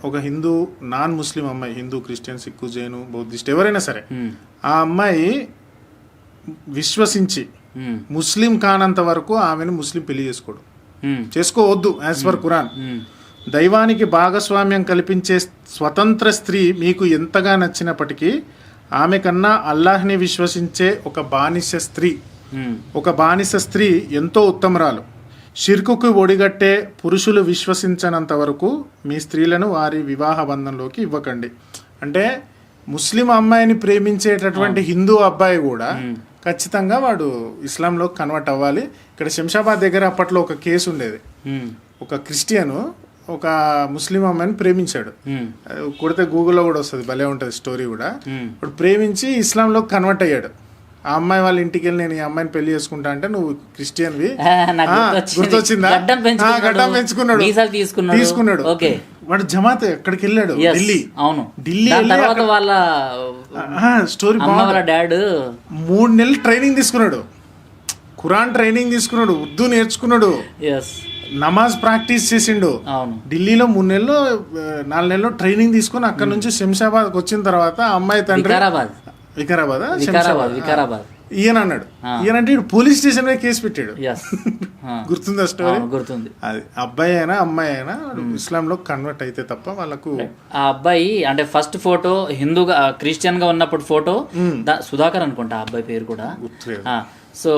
ఒక హిందూ నాన్ ముస్లిం అమ్మాయి, Hindu, Christian, Sikh, Jain, Buddhist ఎవరైనా సరే, ఆ అమ్మాయి విశ్వసించి ముస్లిం కానంత వరకు ఆమెను ముస్లిం పెళ్లి చేసుకోవద్దు యాజ్ పర్ ఖురాన్. దైవానికి భాగస్వామ్యం కల్పించే స్వతంత్ర స్త్రీ మీకు ఎంతగా నచ్చినప్పటికీ ఆమె కన్నా అల్లాహ్ని విశ్వసించే ఒక బానిస స్త్రీ ఎంతో ఉత్తమరాలు. షిర్కుకు ఒడిగట్టే పురుషులు విశ్వసించనంత వరకు మీ స్త్రీలను వారి వివాహ బంధంలోకి ఇవ్వకండి. అంటే ముస్లిం అమ్మాయిని ప్రేమించేటటువంటి హిందూ అబ్బాయి కూడా ఖచ్చితంగా వాడు ఇస్లాంలో కన్వర్ట్ అవ్వాలి. ఇక్కడ శంషాబాద్ దగ్గర అప్పట్లో ఒక కేసు ఉండేది. ఒక క్రిస్టియను ఒక ముస్లిం అమ్మాయిని ప్రేమించాడు. కొడితే గూగుల్లో కూడా వస్తుంది, భలే ఉంటుంది స్టోరీ కూడా. ఇప్పుడు ప్రేమించి ఇస్లాంలో కన్వర్ట్ అయ్యాడు. ఆ అమ్మాయి వాళ్ళ ఇంటికి వెళ్ళి నేను ఈ అమ్మాయిని పెళ్లి చేసుకుంటా అంటే నువ్వు క్రిస్టియన్వి గుర్తొచ్చిందా, గడ్డం పెంచుకున్నాడు, తీసుకున్నాడు. వాడు జమాత్ ఎక్కడికి వెళ్ళాడు, ఢిల్లీ వాళ్ళ స్టోరీ డాడ్ 3 నెలలు ట్రైనింగ్ తీసుకున్నాడు, ఖురాన్ ట్రైనింగ్ తీసుకున్నాడు, ఉర్దూ నేర్చుకున్నాడు, నమాజ్ ప్రాక్టీస్ చేసిండు. ఢిల్లీలో 3 నెలలు 4 నెలలు ట్రైనింగ్ తీసుకుని అక్కడ నుంచి శంషాబాద్ వచ్చిన తర్వాత అమ్మాయి తండ్రి వికారాబాద్ ఈయన అన్నాడు. ఈయనంటే పోలీస్ స్టేషన్ మీద కేసు పెట్టాడు. గుర్తుందా స్టోరీ? గుర్తుంది. అది అబ్బాయి అయినా అమ్మాయి అయినా ఇస్లాంలో కన్వర్ట్ అయితే తప్ప వాళ్ళకు. ఆ అబ్బాయి అంటే ఫస్ట్ ఫోటో హిందూగా క్రిస్టియన్ గా ఉన్నప్పుడు ఫోటో సుధాకర్ అనుకుంటా ఆ అబ్బాయి పేరు కూడా. సో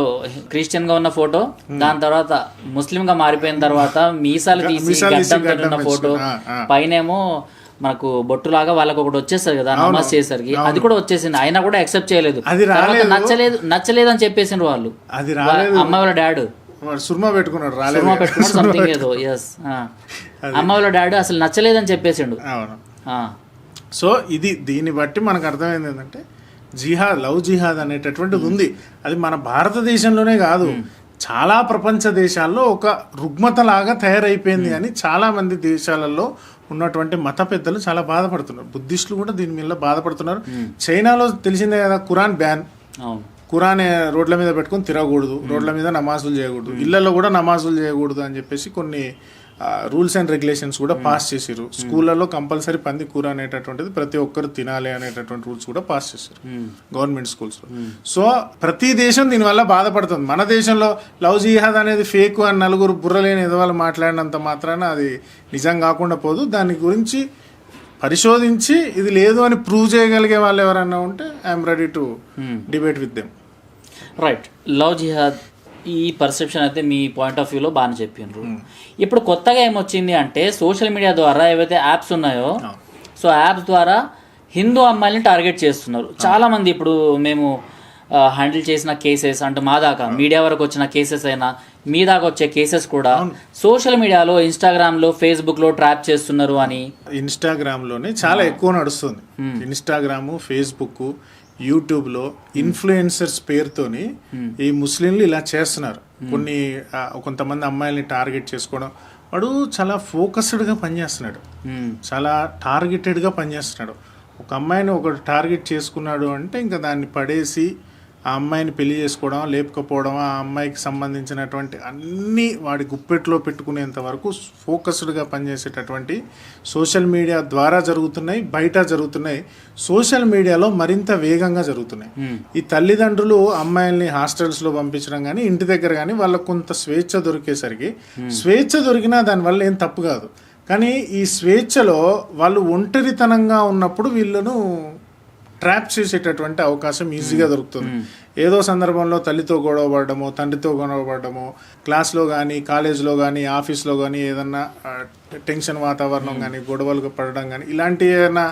క్రిస్టియన్ గా ఉన్న ఫోటో, దాని తర్వాత ముస్లిం గా మారిపోయిన తర్వాత మీసాలు తీసి గడ్డం ఫోటో, పైనేమో మనకు బొట్టులాగా వాళ్ళకి ఒకటి వచ్చేస్తారు కదా నమాజ్ చేసరికి, అది కూడా వచ్చేసింది. అయినా కూడా యాక్సెప్ట్ చేయలేదు. నచ్చలేదు అని చెప్పేసిండ్రు వాళ్ళు. అమ్మాయి వాళ్ళ డాడ్ సుర్మా పెట్టుకున్నాడు సంథింగ్ ఏదో. అమ్మాయి వాళ్ళ డాడ్ అసలు నచ్చలేదని చెప్పేసిండు. సో ఇది దీన్ని బట్టి మనకు అర్థమైంది ఏంటంటే జిహాద్, లవ్ జిహాద్ అనేటటువంటిది ఉంది. అది మన భారతదేశంలోనే కాదు, చాలా ప్రపంచ దేశాల్లో ఒక రుగ్మతలాగా తయారైపోయింది అని చాలా మంది దేశాలలో ఉన్నటువంటి మత పెద్దలు చాలా బాధపడుతున్నారు. బుద్ధిస్టులు కూడా దీని మీద బాధపడుతున్నారు. చైనాలో తెలిసిందే కదా, ఖురాన్ బ్యాన్. ఖురాన్ రోడ్ల మీద పెట్టుకుని తిరగకూడదు, రోడ్ల మీద నమాజులు చేయకూడదు, ఇళ్లలో కూడా నమాజులు చేయకూడదు అని చెప్పేసి కొన్ని రూల్స్ అండ్ రెగ్యులేషన్స్ కూడా పాస్ చేసారు. స్కూళ్ళలో కంపల్సరీ పంది కూర అనేటటువంటిది ప్రతి ఒక్కరు తినాలి అనేటటువంటి రూల్స్ కూడా పాస్ చేశారు గవర్నమెంట్ స్కూల్స్లో. సో ప్రతి దేశం దీనివల్ల బాధపడుతుంది. మన దేశంలో లవ్ జిహాద్ అనేది ఫేక్ అని నలుగురు బుర్రలేని ఎదవాళ్ళు మాట్లాడినంత మాత్రాన అది నిజం కాకుండా పోదు. దాని గురించి పరిశోధించి ఇది లేదు అని ప్రూవ్ చేయగలిగే వాళ్ళు ఎవరన్నా ఉంటే I'm ready to debate with them. Right. Love jihad ఈ పర్సెప్షన్ అయితే మీ పాయింట్ ఆఫ్ వ్యూలో బాగానే చెప్పినారు. ఇప్పుడు కొత్తగా ఏమొచ్చింది అంటే సోషల్ మీడియా ద్వారా ఏవైతే యాప్స్ ఉన్నాయో, సో యాప్స్ ద్వారా హిందూ అమ్మాయిని టార్గెట్ చేస్తున్నారు చాలా మంది. ఇప్పుడు మేము హ్యాండిల్ చేసిన కేసెస్ అంటే మా దాకా మీడియా వరకు వచ్చిన కేసెస్ అయినా మీ దాకా వచ్చే కేసెస్ కూడా సోషల్ మీడియాలో, ఇన్స్టాగ్రామ్లో, ఫేస్బుక్లో ట్రాప్ చేస్తున్నారు అని. ఇన్స్టాగ్రామ్లోనే చాలా ఎక్కువ నడుస్తుంది. ఇన్స్టాగ్రాము, ఫేస్బుక్, యూట్యూబ్లో ఇన్ఫ్లుయెన్సర్స్ పేరుతోని ఈ ముస్లింలు ఇలా చేస్తున్నారు. కొంతమంది అమ్మాయిల్ని టార్గెట్ చేసుకోవడం. వాడు చాలా ఫోకస్డ్గా పనిచేస్తున్నాడు, చాలా టార్గెటెడ్గా పనిచేస్తున్నాడు. ఒక అమ్మాయిని ఒకటి టార్గెట్ చేసుకున్నాడు అంటే ఇంకా దాన్ని పడేసి ఆ అమ్మాయిని పెళ్లి చేసుకోవడం, లేపకపోవడం, ఆ అమ్మాయికి సంబంధించినటువంటి అన్నీ వాడి గుప్పెట్లో పెట్టుకునేంత వరకు ఫోకస్డ్గా పనిచేసేటటువంటి సోషల్ మీడియా ద్వారా జరుగుతున్నాయి, బయట జరుగుతున్నాయి. సోషల్ మీడియాలో మరింత వేగంగా జరుగుతున్నాయి. ఈ తల్లిదండ్రులు అమ్మాయిల్ని హాస్టల్స్లో పంపించడం కానీ, ఇంటి దగ్గర కానీ వాళ్ళకు కొంత స్వేచ్ఛ దొరికేసరికి, స్వేచ్ఛ దొరికినా దానివల్ల ఏం తప్పు కాదు. కానీ ఈ స్వేచ్ఛలో వాళ్ళు ఒంటరితనంగా ఉన్నప్పుడు వీళ్ళను ట్రాప్ చేసేటటువంటి అవకాశం ఈజీగా దొరుకుతుంది. ఏదో సందర్భంలో తల్లితో గొడవ పడడమో, తండ్రితో గొడవ పడడమో, క్లాస్లో కానీ, కాలేజ్లో కానీ, ఆఫీస్లో కానీ ఏదన్నా టెన్షన్ వాతావరణం కానీ, గొడవలు పడడం కానీ ఇలాంటి ఏదైనా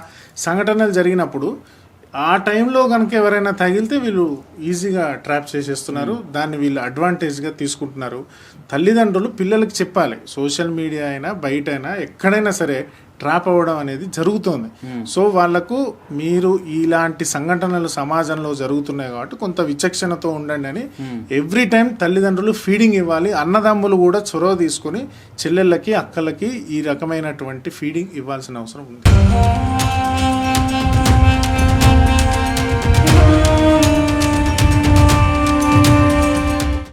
సంఘటనలు జరిగినప్పుడు ఆ టైంలో కనుక ఎవరైనా తగిలితే వీళ్ళు ఈజీగా ట్రాప్ చేసేస్తున్నారు. దాన్ని వీళ్ళు అడ్వాంటేజ్గా తీసుకుంటున్నారు. తల్లిదండ్రులు పిల్లలకి చెప్పాలి, సోషల్ మీడియా అయినా బయట అయినా ఎక్కడైనా సరే ట్రాప్ అవ్వడం అనేది జరుగుతుంది. సో వాళ్లకు మీరు ఇలాంటి సంఘటనలు సమాజంలో జరుగుతున్నాయి కాబట్టి కొంత విచక్షణతో ఉండండి అని ఎవ్రీ టైం తల్లిదండ్రులు ఫీడింగ్ ఇవ్వాలి. అన్నదమ్ములు కూడా చొరవ తీసుకొని చెల్లెళ్ళకి, అక్కలకి ఈ రకమైనటువంటి ఫీడింగ్ ఇవ్వాల్సిన అవసరం ఉంది.